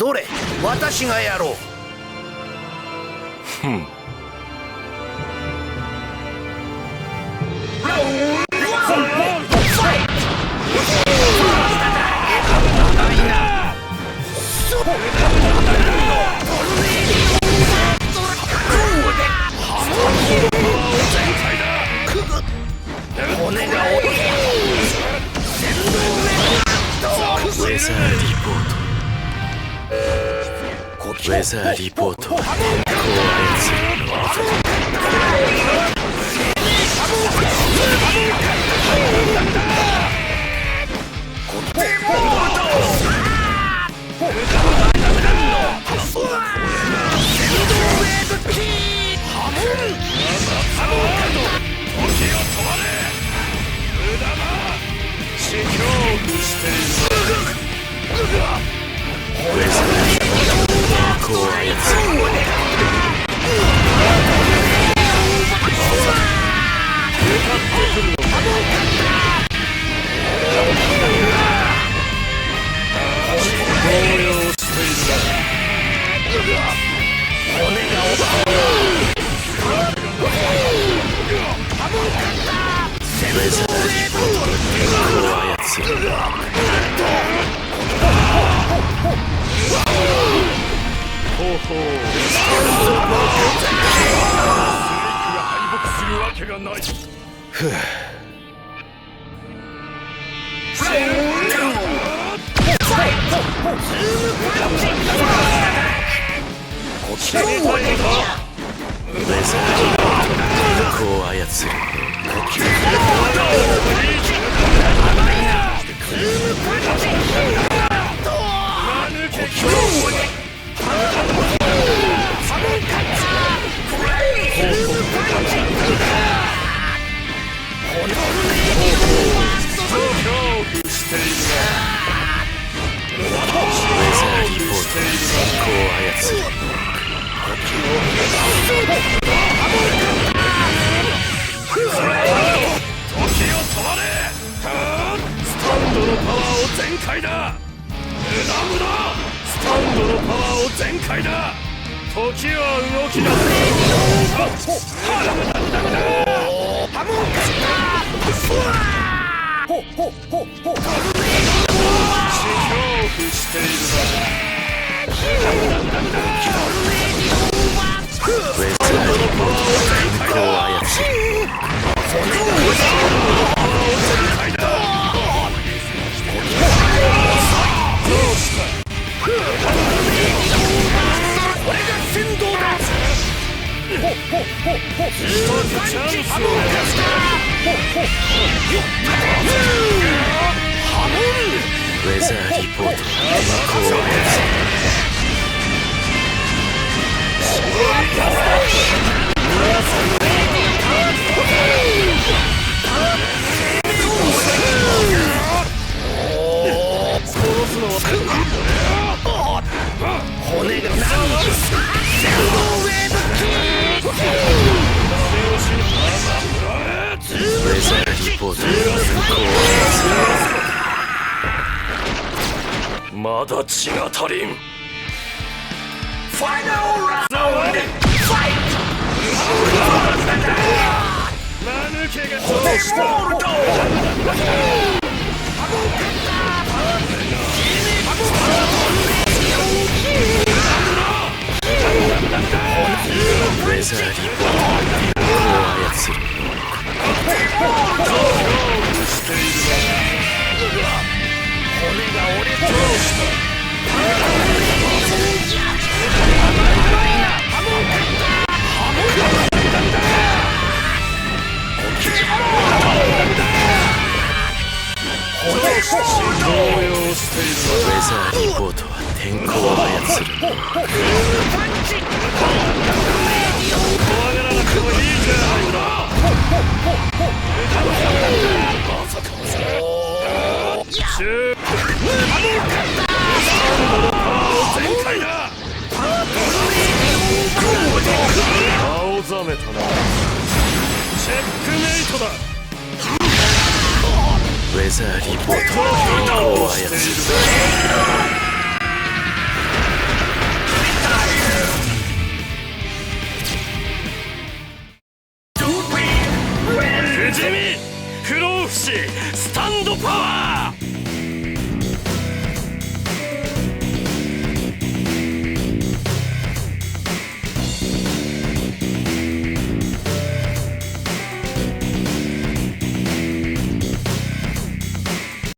どれ、私がやろう。ふん。骨が折れウェザーリポート。ウェザーリポートは天候を操る。ウェザーリポートは天候を操る。ふぅ。まだ血が足りん。ファイナルラウンドファイト。マヌケがどうした。ウェザーリポートは天候を操る。骨が折れた。ウェザーリポートは天候を操る。怖がらなくてもいいじゃないか。まさか全開だ。青ざめたな。チェックメイトだ。ウェザーリポートは天候を操る。じみ不老不死スタンドパワー